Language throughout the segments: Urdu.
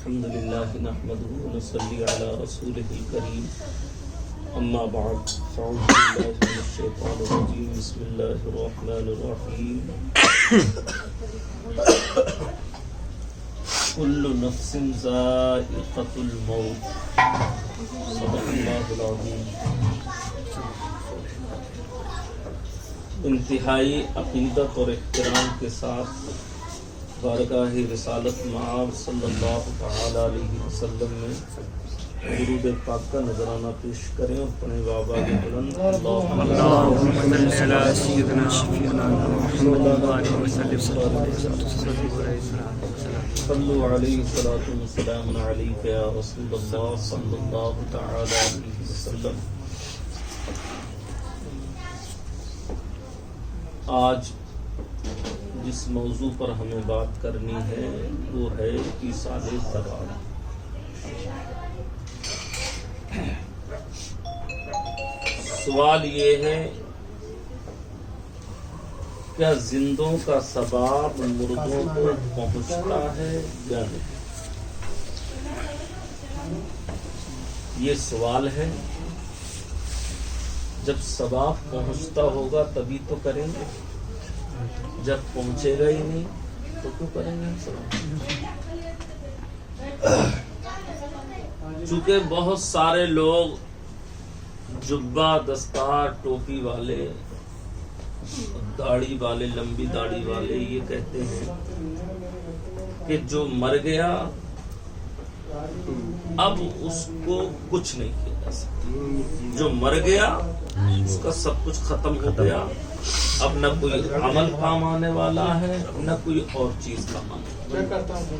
الحمد لله نحمده ونصلي على رسوله الكريم اما بعد فاعوذ بالله من الشيطان الرجيم بسم الله الرحمن الرحيم كل نفس ذائقة الموت صدق الله العظيم۔ انتہائی عقیدت اور احترام کے ساتھ بارگاہ رسالت مآب صلی اللہ تعالی علیہ وسلم میں درود پاک کا نذرانہ پیش کریں اور پڑھیں بابا کے بلند اللہم صل علی سیدنا شفیعنا محمد علیہ وسلم صلو علیہ الصلاۃ والسلام علیک یا رسول اللہ صلی اللہ تعالی علیہ وسلم۔ آج جس موضوع پر ہمیں بات کرنی ہے وہ ہے ایصال ثواب۔ سوال یہ ہے کیا زندوں کا ثواب مردوں کو پہنچتا ہے یا نہیں؟ یہ سوال ہے۔ جب ثواب پہنچتا ہوگا تبھی تو کریں گے، جب پہنچے گا ہی نہیں تو کیوں کریں گے؟ چونکہ بہت سارے لوگ جبہ دستار ٹوپی والے داڑھی والے لمبی داڑھی والے یہ کہتے ہیں کہ جو مر گیا اب اس کو کچھ نہیں کیا جا سکتا، جو مر گیا اس کا سب کچھ ختم ہو گیا، اب نہ کوئی عمل کام آنے والا ہے نہ کوئی اور چیز کام آنے والا ہے،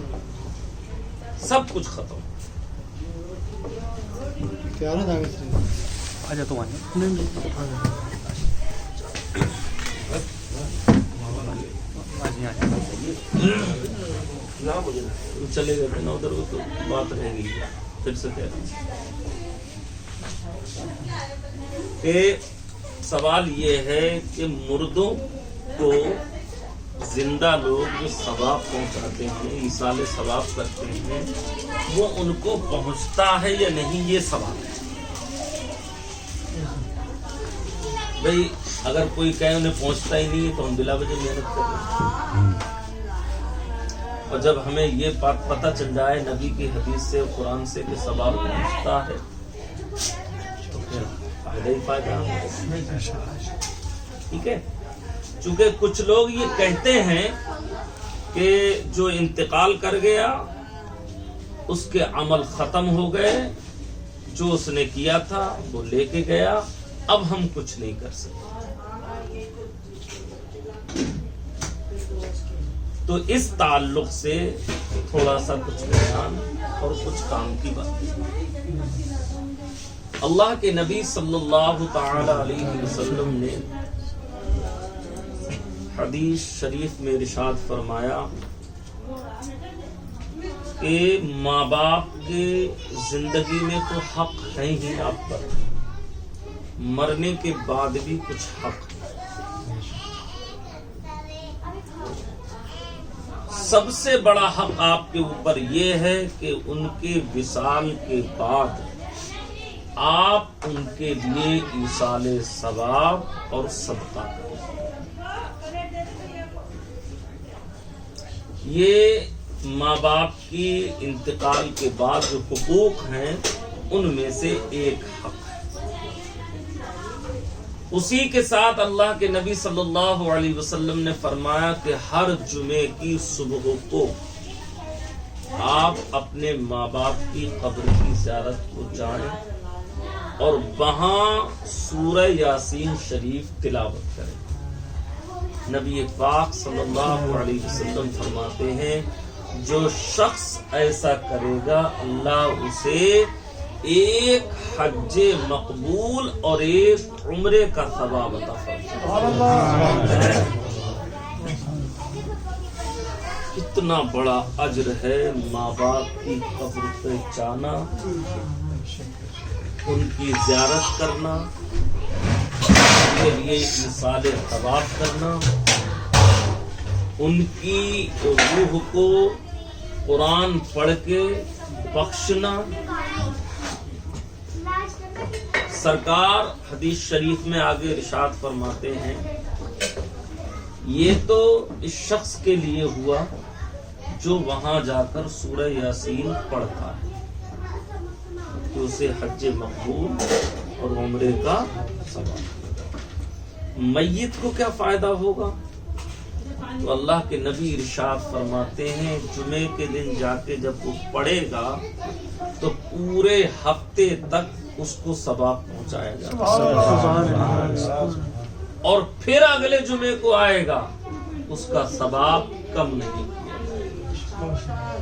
سب کچھ ختم۔ چلے گئے تھے نا ادھر، وہ تو بات رہ گئی، پھر سے کہہ رہا کہ سوال یہ ہے کہ مردوں کو زندہ لوگ جو ثواب پہنچاتے ہیں، ایصال ثواب کرتے ہیں، وہ ان کو پہنچتا ہے یا نہیں، یہ سوال ہے۔ بھئی اگر کوئی کہے انہیں پہنچتا ہی نہیں تو ہم بلا وجہ محنت کریں، اور جب ہمیں یہ بات پتہ چل جائے نبی کی حدیث سے قرآن سے کہ ثواب پہنچتا ہے تو پھر فائدہ ہی فائدہ ہے، ٹھیک ہے۔ چونکہ کچھ لوگ یہ کہتے ہیں کہ جو انتقال کر گیا اس کے عمل ختم ہو گئے، جو اس نے کیا تھا وہ لے کے گیا، اب ہم کچھ نہیں کر سکتے۔ تو اس تعلق سے تھوڑا سا کچھ بیان اور کچھ کام کی بات۔ اللہ کے نبی صلی اللہ تعالی علیہ وسلم نے حدیث شریف میں ارشاد فرمایا کہ ماں باپ کے زندگی میں تو حق ہے ہی آپ پر، مرنے کے بعد بھی کچھ حق ہے۔ سب سے بڑا حق آپ کے اوپر یہ ہے کہ ان کے وصال کے بعد آپ ان کے لیے ایصال ثواب اور صدقہ کریں۔ یہ ماں باپ کی انتقال کے بعد جو حقوق ہیں ان میں سے ایک حق ہے۔ اسی کے ساتھ اللہ کے نبی صلی اللہ علیہ وسلم نے فرمایا کہ ہر جمعے کی صبح کو آپ اپنے ماں باپ کی قبر کی زیارت کو جائیں اور وہاں سورہ یاسین شریف تلاوت کریں۔ نبی پاک صلی اللہ علیہ وسلم فرماتے ہیں جو شخص ایسا کرے گا اللہ اسے ایک حج مقبول اور ایک عمرے کا ثواب عطا فرمائے۔ کتنا بڑا اجر ہے ماں باپ کی قبر پہ جانا، ان کی زیارت کرنا، ان کے لیے ایصال ثواب کرنا، ان کی روح کو قرآن پڑھ کے بخشنا. سرکار حدیث شریف میں آگے ارشاد فرماتے ہیں یہ تو اس شخص کے لیے ہوا جو وہاں جا کر سورہ یاسین پڑھتا ہے کہ اسے حج مقبول اور عمرے کا ثواب. میت کو کیا فائدہ ہوگا؟ تو اللہ کے نبی ارشاد فرماتے ہیں جمعے کے دن جا کے جب وہ پڑھے گا تو پورے ہفتے تک اس کو ثواب پہنچایا جائے اور پھر اگلے جمعے کو آئے گا اس کا ثواب کم نہیں کیا جائے.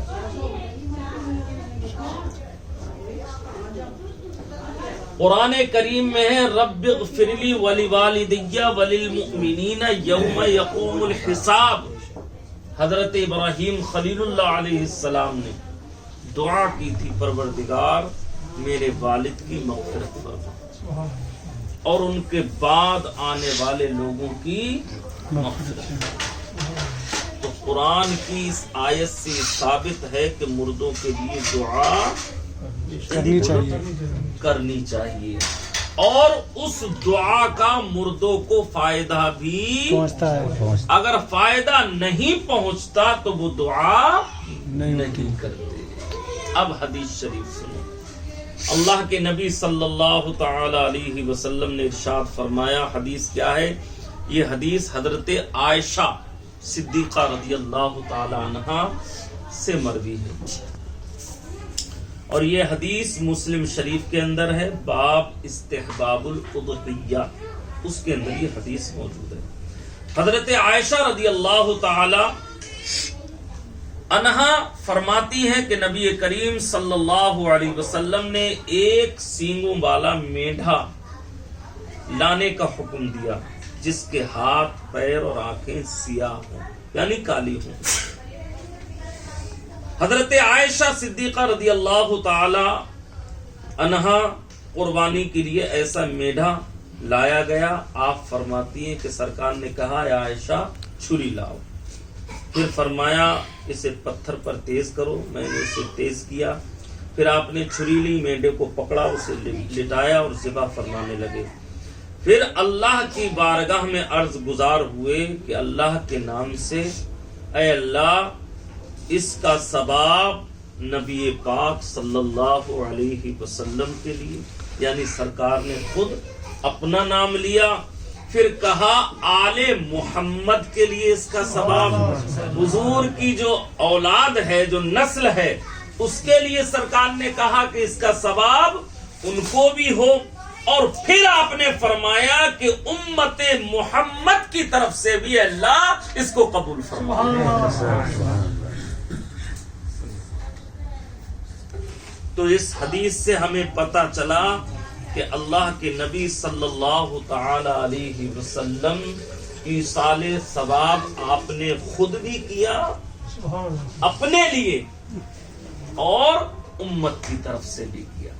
قرآن کریم میں ہے رب اغفر لی ولوالدی وللمؤمنین یوم یقوم الحساب. حضرت ابراہیم خلیل اللہ علیہ السلام نے دعا کی تھی پروردگار میرے والد کی مغفرت فرما اور ان کے بعد آنے والے لوگوں کی مغفرت. تو قرآن کی اس آیت سے ثابت ہے کہ مردوں کے لیے دعا کرنی چاہیے اور اس دعا کا مردوں کو فائدہ بھی پہنچتا ہے. اگر فائدہ نہیں پہنچتا تو وہ دعا نہیں کرتے. اب حدیث شریف سنو. اللہ کے نبی صلی اللہ تعالی علیہ وسلم نے ارشاد فرمایا. حدیث کیا ہے؟ یہ حدیث حضرت عائشہ صدیقہ رضی اللہ تعالی عنہا سے مروی ہے اور یہ حدیث مسلم شریف کے اندر ہے. باب استحباب الاضحیہ اس کے اندر یہ حدیث موجود ہے. حضرت عائشہ رضی اللہ تعالی عنہا فرماتی ہے کہ نبی کریم صلی اللہ علیہ وسلم نے ایک سینگوں والا میڈھا لانے کا حکم دیا جس کے ہاتھ پیر اور آنکھیں سیاہ ہوں یعنی کالی ہوں. حضرت عائشہ صدیقہ رضی اللہ تعالی عنہا قربانی کے لیے ایسا میڈھا لایا گیا. آپ فرماتی ہیں کہ سرکار نے کہا یا عائشہ چھری لاؤ. پھر فرمایا اسے پتھر پر تیز کرو. میں نے اسے تیز کیا. پھر آپ نے چھری لی, میڈے کو پکڑا, اسے لٹایا اور ذبح فرمانے لگے. پھر اللہ کی بارگاہ میں عرض گزار ہوئے کہ اللہ کے نام سے اے اللہ اس کا ثواب نبی پاک صلی اللہ علیہ وسلم کے لیے, یعنی سرکار نے خود اپنا نام لیا. پھر کہا آل محمد کے لیے اس کا ثواب, حضور کی جو اولاد ہے جو نسل ہے اس کے لیے سرکار نے کہا کہ اس کا ثواب ان کو بھی ہو. اور پھر آپ نے فرمایا کہ امت محمد کی طرف سے بھی اللہ اس کو قبول فرمائے. تو اس حدیث سے ہمیں پتہ چلا کہ اللہ کے نبی صلی اللہ تعالی علیہ وسلم ایصال ثواب آپ نے خود بھی کیا اپنے لیے اور امت کی طرف سے بھی کیا.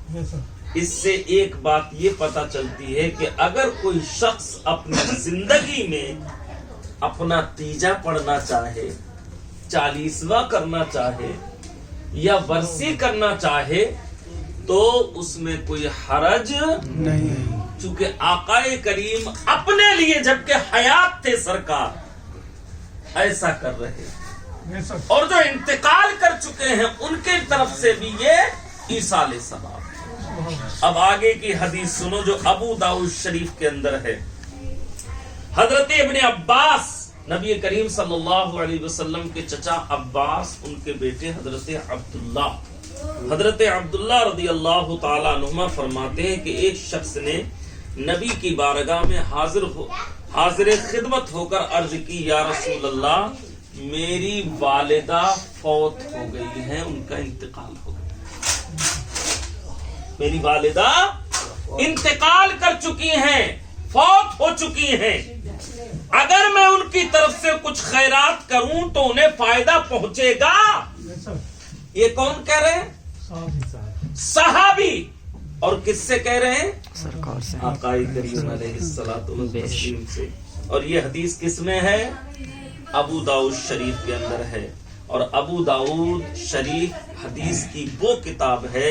اس سے ایک بات یہ پتہ چلتی ہے کہ اگر کوئی شخص اپنی زندگی میں اپنا تیجا پڑھنا چاہے, 40واں کرنا چاہے یا برسی کرنا چاہے تو اس میں کوئی حرج نہیں, چونکہ آقا کریم اپنے لیے جبکہ حیات تھے سرکار ایسا کر رہے اور جو انتقال کر چکے ہیں ان کے طرف سے بھی یہ ایصال ثواب. اب آگے کی حدیث سنو جو ابو داؤد شریف کے اندر ہے. حضرت ابن عباس نبی کریم صلی اللہ علیہ وسلم کے چچا عباس, ان کے بیٹے حضرت عبداللہ رضی اللہ تعالیٰ عنہما فرماتے ہیں کہ ایک شخص نے نبی کی بارگاہ میں حاضر خدمت ہو کر عرض کی یا رسول اللہ میری والدہ فوت ہو گئی ہیں, ان کا انتقال ہو گیا. میری والدہ انتقال کر چکی ہیں, فوت ہو چکی ہیں, اگر میں ان کی طرف سے کچھ خیرات کروں تو انہیں فائدہ پہنچے گا. یہ کون کہہ رہے ہیں؟ صحابی. اور کس سے کہہ رہے ہیں؟ سرکار سے, آقا کریم علیہ الصلوۃ والتسلیم سے. اور یہ حدیث کس میں ہے؟ ابو داؤد شریف کے اندر ہے. اور ابو داؤد شریف حدیث کی وہ کتاب ہے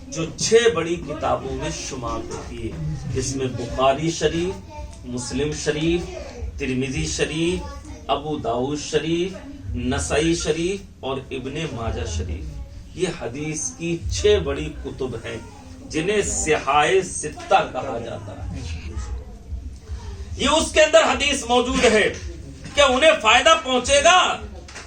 جو 6 بڑی کتابوں میں شمار ہوتی ہے، جس میں بخاری شریف، مسلم شریف، ترمذی شریف، ابو داؤد شریف، نسائی شریف اور ابن ماجہ شریف۔ یہ حدیث کی 6 بڑی کتب ہیں جنہیں صحاح ستہ کہا جاتا ہے۔ یہ اس کے اندر حدیث موجود ہے کہ انہیں فائدہ پہنچے گا،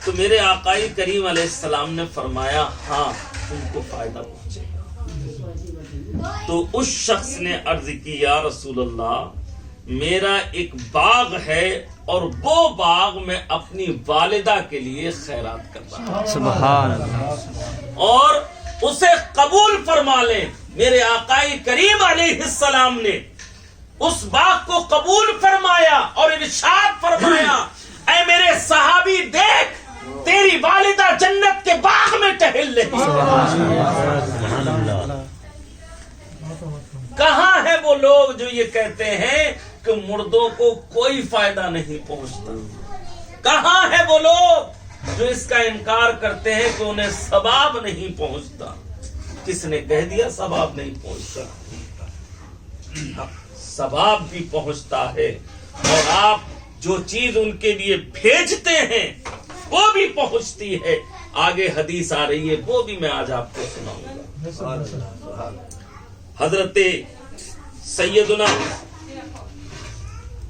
تو میرے آقائی کریم علیہ السلام نے فرمایا ہاں ان کو فائدہ پہنچے گا۔ تو اس شخص نے عرض کی یا رسول اللہ میرا ایک باغ ہے اور وہ باغ میں اپنی والدہ کے لیے خیرات کرتا ہوں، سبحان اللہ، اور اسے قبول فرما لیں۔ میرے آقائی کریم علیہ السلام نے اس باغ کو قبول فرمایا اور ارشاد فرمایا اے میرے صحابی دیکھ تیری والدہ جنت کے باغ میں ٹہل رہی ہے۔ کہاں ہے وہ لوگ جو یہ کہتے ہیں کہ مردوں کو کوئی فائدہ نہیں پہنچتا؟ کہاں ہے وہ لوگ جو اس کا انکار کرتے ہیں کہ انہیں ثواب نہیں پہنچتا؟ کس نے کہہ دیا ثواب نہیں پہنچتا؟ ثواب بھی پہنچتا ہے، اور آپ جو چیز ان کے لیے بھیجتے ہیں وہ بھی پہنچتی ہے۔ آگے حدیث آ رہی ہے، وہ بھی میں آج آپ کو سناؤں گا۔ حضرت سیدنا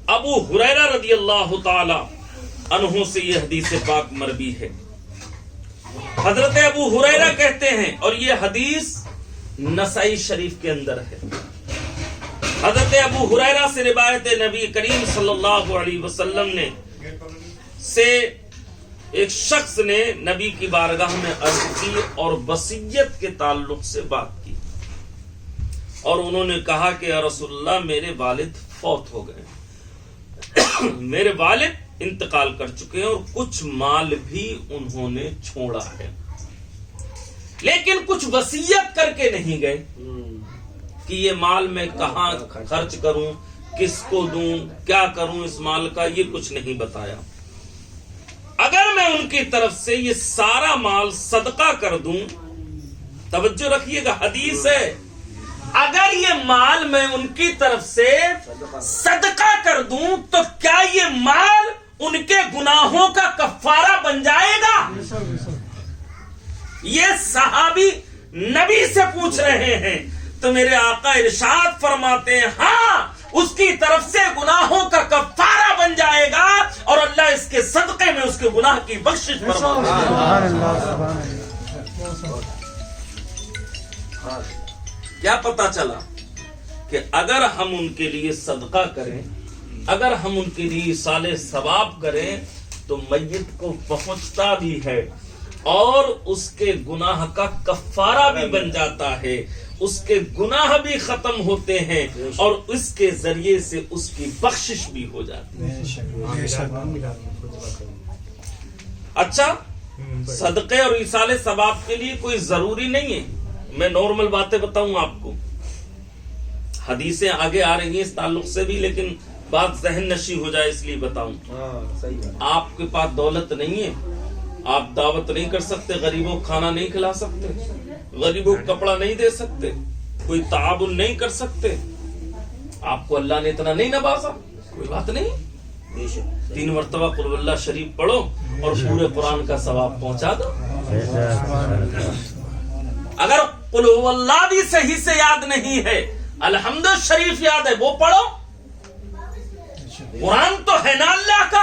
ابو ہریرہ رضی اللہ تعالی عنہ سے یہ حدیث پاک مروی ہے۔ حضرت ابو ہریرہ کہتے ہیں، اور یہ حدیث نسائی شریف کے اندر ہے، حضرت ابو ہریرہ سے روایت نبی کریم صلی اللہ علیہ وسلم نے سے ایک شخص نے نبی کی بارگاہ میں عرض کی اور وصیت کے تعلق سے بات کی، اور انہوں نے کہا کہ یا رسول اللہ میرے والد فوت ہو گئے، میرے والد انتقال کر چکے ہیں اور کچھ مال بھی انہوں نے چھوڑا ہے، لیکن کچھ وصیت کر کے نہیں گئے کہ یہ مال میں کہاں خرچ کروں، کس کو دوں، کیا کروں اس مال کا، یہ کچھ نہیں بتایا۔ اگر میں ان کی طرف سے یہ سارا مال صدقہ کر دوں، توجہ رکھیے گا حدیث ہے، اگر یہ مال میں ان کی طرف سے صدقہ کر دوں تو کیا یہ مال ان کے گناہوں کا کفارہ بن جائے گا؟ یہ صحابی نبی سے پوچھ رہے ہیں، تو میرے آقا ارشاد فرماتے ہیں ہاں اس کی طرف سے گناہوں کا کفارہ بن جائے گا، اور اللہ اس کے صدقے میں اس کے گناہ کی بخشش فرمائے گا۔ کیا پتا چلا کہ اگر ہم ان کے لیے صدقہ کریں، اگر ہم ان کے لیے صالح ثواب کریں تو میت کو پہنچتا بھی ہے اور اس کے گناہ کا کفارہ بھی بن جاتا ہے، اس کے گناہ بھی ختم ہوتے ہیں اور اس کے ذریعے سے اس کی بخشش بھی ہو جاتی ہے۔ اچھا، صدقے اور ایصال ثواب کے لیے کوئی ضروری نہیں ہے، میں نارمل باتیں بتاؤں آپ کو، حدیثیں آگے آ رہی ہیں اس تعلق سے بھی، لیکن بات ذہن نشی ہو جائے اس لیے بتاؤں۔ آپ کے پاس دولت نہیں ہے، آپ دعوت نہیں کر سکتے، غریبوں کو کھانا نہیں کھلا سکتے، غریبوں کو کپڑا نہیں دے سکتے، کوئی تعاون نہیں کر سکتے، آپ کو اللہ نے اتنا نہیں نوازا، کوئی بات نہیں، 3 مرتبہ قل اللہ شریف پڑھو اور پورے قرآن کا ثواب پہنچا دو۔ اگر قل اللہ بھی صحیح سے یاد نہیں ہے، الحمد شریف یاد ہے، وہ پڑھو، قرآن تو ہے نا اللہ کا،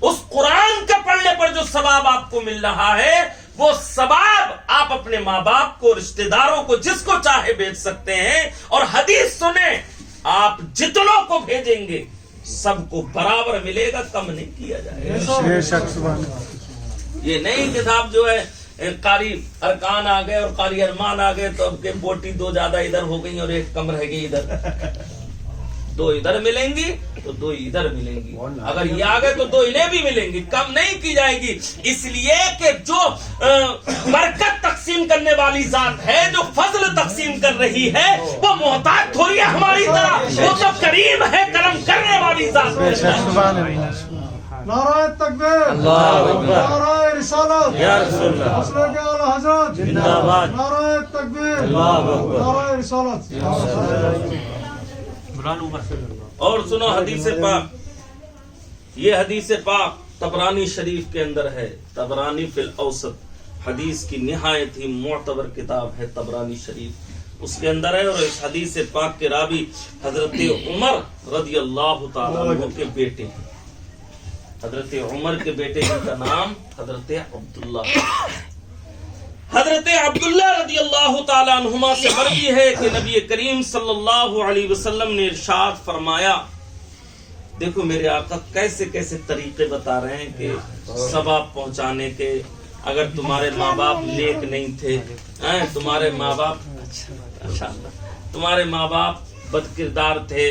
اس قرآن کے پڑھنے پر جو ثواب آپ کو مل رہا ہے وہ ثواب آپ اپنے ماں باپ کو، رشتہ داروں کو، جس کو چاہے بھیج سکتے ہیں، اور حدیث سنیں آپ جتنوں کو بھیجیں گے سب کو برابر ملے گا، کم نہیں کیا جائے گا۔ یہ نہیں کتاب جو ہے قاری ارکان آ گئے اور قاری ارمان آ گئے تو اب کے بوٹی 2 زیادہ ادھر ہو گئی اور 1 کم رہ گئی ادھر، 2 ادھر ملیں گی تو 2 ادھر ملیں گی، اگر یہ آ گئے تو 2 انہیں بھی ملیں گی، کم نہیں کی جائے گی، اس لیے کہ جو برکت تقسیم کرنے والی ذات ہے، جو فضل تقسیم کر رہی ہے، وہ محتاج تھوڑی ہے ہماری طرح، وہ تو کریم ہے، کرم کرنے والی ذات ہے۔ نعرہ تکبیر، نعرہ رسالت یا رسول اللہ مسلک اعلی حضرت زندہ باد نعرہ تکبیر اللہ اکبر نعرہ رسالت اور سنو حدیث پاک یہ حدیث پاک طبرانی شریف کے اندر ہے طبرانی فی الاوسط حدیث کی نہایت ہی معتبر کتاب ہے طبرانی شریف اس کے اندر ہے اور اس حدیث پاک کے راوی حضرت عمر رضی اللہ تعالیٰ عنہ کے بیٹے ہیں حضرت عمر کے بیٹے جن کا نام حضرت عبداللہ حضرت عبداللہ رضی اللہ تعالیٰ عنہما سے مروی ہے کہ نبی کریم صلی اللہ علیہ وسلم نے ارشاد فرمایا دیکھو میرے آقا کیسے کیسے طریقے بتا رہے ہیں کہ ثواب پہنچانے کے اگر تمہارے ماں باپ نیک نہیں تھے تمہارے ماں باپ تمہارے ماں باپ بد کردار تھے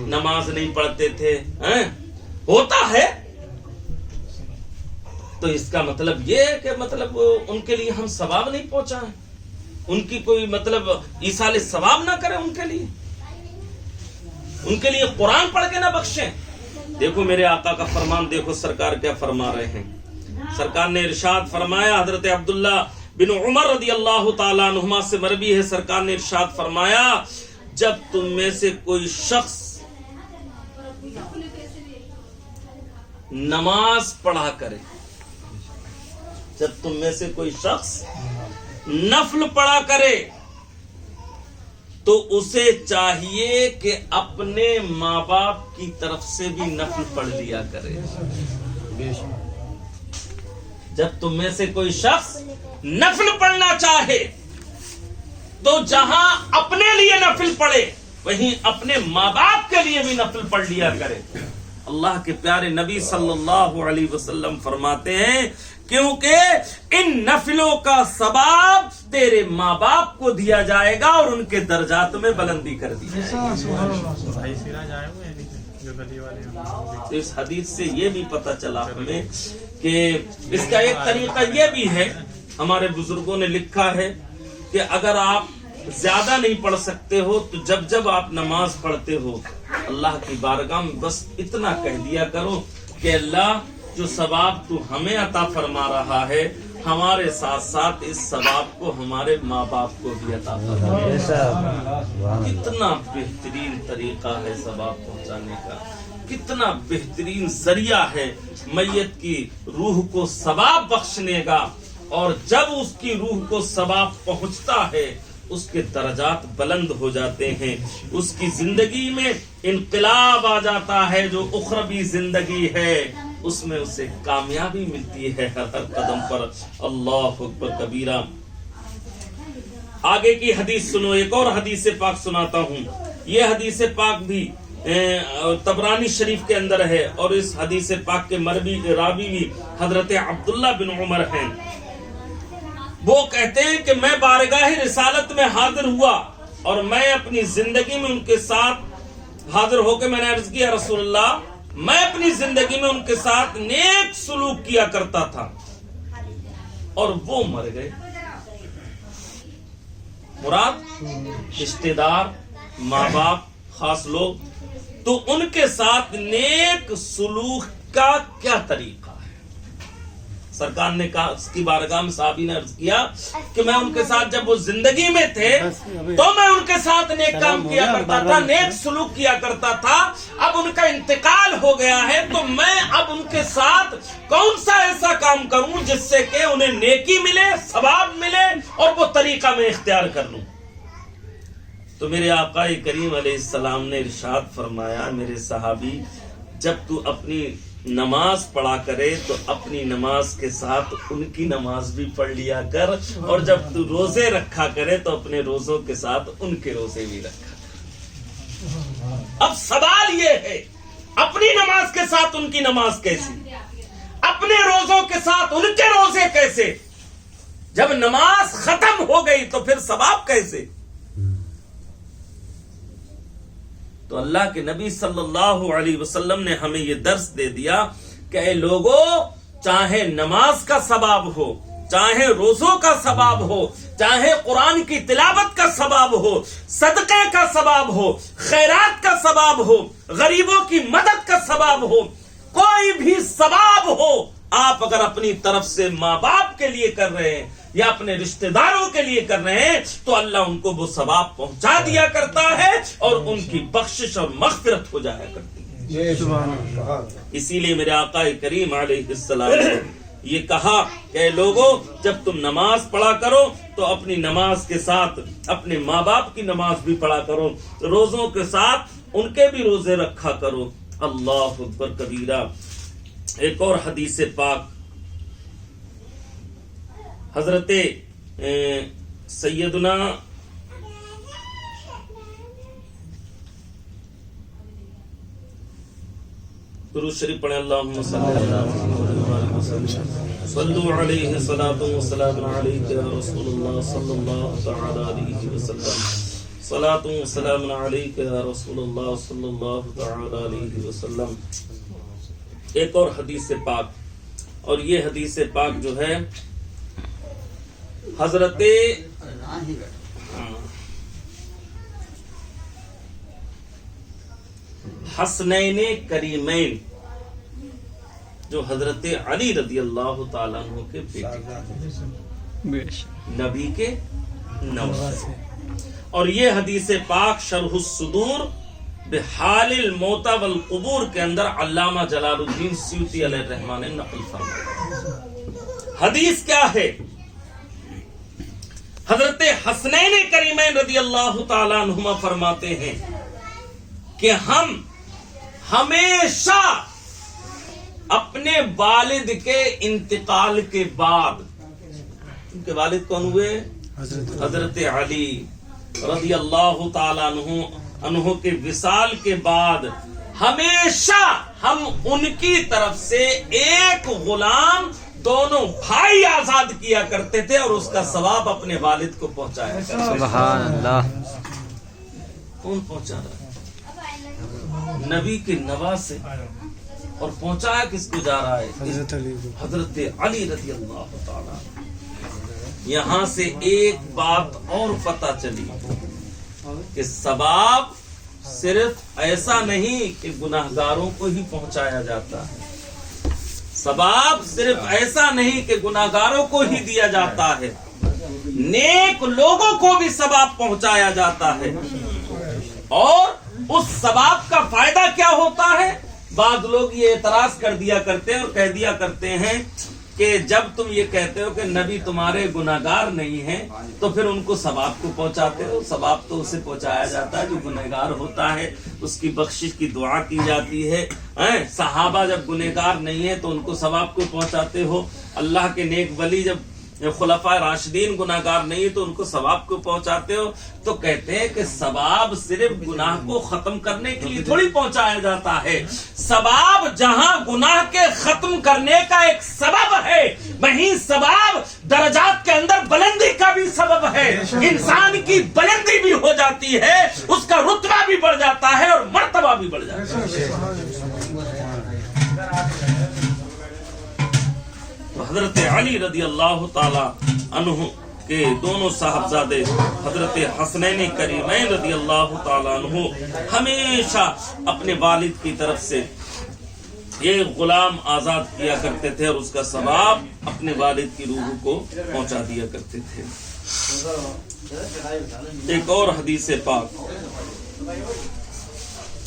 نماز نہیں پڑھتے تھے ہوتا ہے تو اس کا مطلب یہ ہے کہ مطلب ان کے لیے ہم ثواب نہیں پہنچائیں ان کی کوئی مطلب ایصال ثواب نہ کریں ان کے لیے قرآن پڑھ کے نہ بخشیں دیکھو میرے آقا کا فرمان دیکھو سرکار کیا فرما رہے ہیں سرکار نے ارشاد فرمایا حضرت عبداللہ بن عمر رضی اللہ تعالیٰ عنہما سے مروی ہے سرکار نے ارشاد فرمایا جب تم میں سے کوئی شخص نماز پڑھا کرے جب تم میں سے کوئی شخص نفل پڑھا کرے تو اسے چاہیے کہ اپنے ماں باپ کی طرف سے بھی نفل پڑھ لیا کرے جب تم میں سے کوئی شخص نفل پڑھنا چاہے تو جہاں اپنے لیے نفل پڑھے وہیں اپنے ماں باپ کے لیے بھی نفل پڑھ لیا کرے اللہ کے پیارے نبی صلی اللہ علیہ وسلم فرماتے ہیں کیونکہ ان نفلوں کا ثواب تیرے ماں باپ کو دیا جائے گا اور ان کے درجات میں بلندی کر دی جائے گی اس حدیث سے یہ بھی پتہ چلا ہمیں کہ اس کا ایک طریقہ یہ بھی ہے ہمارے بزرگوں نے لکھا ہے کہ اگر آپ زیادہ نہیں پڑھ سکتے ہو تو جب آپ نماز پڑھتے ہو اللہ کی بارگاہ میں بس اتنا کہہ دیا کرو کہ اللہ جو ثواب تو ہمیں عطا فرما رہا ہے ہمارے ساتھ ساتھ اس ثواب کو ہمارے ماں باپ کو بھی عطا فرما کتنا بہترین طریقہ ہے ثواب پہنچانے کا کتنا بہترین ذریعہ ہے میت کی روح کو ثواب بخشنے کا اور جب اس کی روح کو ثواب پہنچتا ہے اس کے درجات بلند ہو جاتے ہیں اس کی زندگی میں انقلاب آ جاتا ہے جو اخروی زندگی ہے اس میں اسے کامیابی ملتی ہے ہر قدم پر اللہ اکبر کبیرہ آگے کی حدیث سنو ایک اور حدیث پاک سناتا ہوں یہ حدیث پاک بھی طبرانی شریف کے اندر ہے اور اس حدیث پاک کے راوی بھی حضرت عبداللہ بن عمر ہیں وہ کہتے ہیں کہ میں بارگاہ رسالت میں حاضر ہوا اور میں اپنی زندگی میں ان کے ساتھ حاضر ہو کے میں نے عرض کیا رسول اللہ میں اپنی زندگی میں ان کے ساتھ نیک سلوک کیا کرتا تھا اور وہ مر گئے مراد رشتے دار ماں باپ خاص لوگ تو ان کے ساتھ نیک سلوک کا کیا طریقہ ہے سرکار نے کہا اس کی بارگاہ میں صحابی نے عرض کیا کہ میں ان کے ساتھ جب وہ زندگی میں تھے تو میں ان کے ساتھ نیک کام کیا کرتا تھا نیک سلوک کیا کرتا تھا اب ان کا انتقال ہو گیا ہے تو میں اب ان کے ساتھ کون سا ایسا کام کروں جس سے کہ انہیں نیکی ملے ثواب ملے اور وہ طریقہ میں اختیار کر لوں تو میرے آقا کریم علیہ السلام نے ارشاد فرمایا میرے صحابی جب تو اپنی نماز پڑھا کرے تو اپنی نماز کے ساتھ ان کی نماز بھی پڑھ لیا کر اور جب تو روزے رکھا کرے تو اپنے روزوں کے ساتھ ان کے روزے بھی رکھا کر اب سوال یہ ہے اپنی نماز کے ساتھ ان کی نماز کیسی اپنے روزوں کے ساتھ ان کے روزے کیسے جب نماز ختم ہو گئی تو پھر ثواب کیسے تو اللہ کے نبی صلی اللہ علیہ وسلم نے ہمیں یہ درس دے دیا کہ اے لوگوں چاہے نماز کا ثواب ہو چاہے روزوں کا ثواب ہو چاہے قرآن کی تلاوت کا ثواب ہو صدقے کا ثواب ہو خیرات کا ثواب ہو غریبوں کی مدد کا ثواب ہو کوئی بھی ثواب ہو آپ اگر اپنی طرف سے ماں باپ کے لیے کر رہے ہیں یا اپنے رشتہ داروں کے لیے کر رہے ہیں تو اللہ ان کو وہ ثواب پہنچا دیا کرتا ہے اور ان کی بخشش اور مغفرت ہو جایا کرتی ہے. اسی لیے میرے آقا کریم علیہ السلام نے یہ کہا کہ لوگوں جب تم نماز پڑھا کرو تو اپنی نماز کے ساتھ اپنے ماں باپ کی نماز بھی پڑھا کرو, روزوں کے ساتھ ان کے بھی روزے رکھا کرو. اللہ اکبر کبیرہ. ایک اور حدیث پاک حضرت سیدنا درود شریف پڑھیں. اللہم صلی صلوا علیہ صلاۃ و سلام علیک یا رسول اللہ صلی اللہ تعالی علیہ وسلم. صلاۃ و سلام علیک یا رسول اللہ صلی اللہ تعالی علیہ وسلم. ایک اور حدیث پاک, اور یہ حدیث پاک جو ہے حضرت حسنین کریمین جو حضرت علی رضی اللہ تعالیٰ عنہ کے بیٹے نبی کے نواسے, اور یہ حدیث پاک شرح الصدور بحال الموتى والقبور کے اندر علامہ جلال الدین سیوطی علیہ الرحمن نے نقل فرمایا. حدیث کیا ہے؟ حضرت حسنین کریمین رضی اللہ تعالیٰ عنہما فرماتے ہیں کہ ہم ہمیشہ اپنے والد کے انتقال کے بعد, ان کے والد کون ہوئے؟ حضرت علی رضی اللہ تعالیٰ عنہ کے وصال کے بعد ہمیشہ ہم ان کی طرف سے ایک غلام دونوں بھائی آزاد کیا کرتے تھے اور اس کا ثواب اپنے والد کو پہنچایا کرتے تھے. سبحان اللہ. کون پہنچا رہا ہے؟ نبی کے نواسے. اور پہنچایا کس کو جا رہا ہے؟ حضرت علی رضی اللہ تعالی. یہاں سے ایک بات اور پتہ چلی کہ ثواب صرف ایسا نہیں کہ گناہگاروں کو ہی پہنچایا جاتا ہے, ثواب صرف ایسا نہیں کہ گناہگاروں کو ہی دیا جاتا ہے, نیک لوگوں کو بھی ثواب پہنچایا جاتا ہے. اور اس ثواب کا فائدہ کیا ہوتا ہے؟ بعض لوگ یہ اعتراض کر دیا کرتے ہیں اور کہہ دیا کرتے ہیں کہ جب تم یہ کہتے ہو کہ نبی تمہارے گناہگار نہیں ہیں تو پھر ان کو ثواب کو پہنچاتے ہو. ثواب تو اسے پہنچایا جاتا ہے جو گنہگار ہوتا ہے, اس کی بخشش کی دعا کی جاتی ہے. صحابہ جب گنہگار نہیں ہیں تو ان کو ثواب کو پہنچاتے ہو. اللہ کے نیک ولی جب خلفائے راشدین گناہگار نہیں تو ان کو ثواب کو پہنچاتے ہو. تو کہتے ہیں کہ ثواب صرف گناہ کو ختم کرنے کے لیے تھوڑی پہنچایا جاتا ہے. ثواب جہاں گناہ کے ختم کرنے کا ایک سبب ہے, وہیں ثواب درجات کے اندر بلندی کا بھی سبب ہے. انسان کی بلندی بھی ہو جاتی ہے, اس کا رتبہ بھی بڑھ جاتا ہے اور مرتبہ بھی بڑھ جاتا ہے. حضرت علی رضی اللہ تعالی عنہ کے دونوں صاحبزادے حضرت حسنین کریمین رضی اللہ تعالی عنہ ہمیشہ اپنے والد کی طرف سے ایک غلام آزاد کیا کرتے تھے اور اس کا ثواب اپنے والد کی روح کو پہنچا دیا کرتے تھے. ایک اور حدیث پاک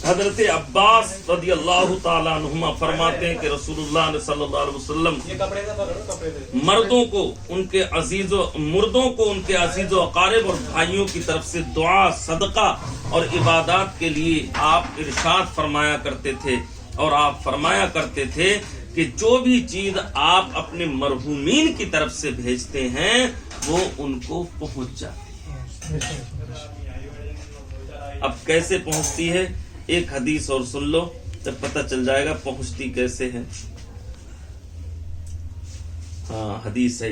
حضرت عباس رضی اللہ تعالی عنہما فرماتے ہیں کہ رسول اللہ صلی اللہ علیہ وسلم مردوں کو ان کے عزیز و اقارب اور بھائیوں کی طرف سے دعا, صدقہ اور عبادات کے لیے آپ ارشاد فرمایا کرتے تھے, اور آپ فرمایا کرتے تھے کہ جو بھی چیز آپ اپنے مرحومین کی طرف سے بھیجتے ہیں وہ ان کو پہنچ جاتی ہے. اب کیسے پہنچتی ہے؟ ایک حدیث اور سن لو, جب پتہ چل جائے گا پہنچتی کیسے ہے. ہاں حدیث ہے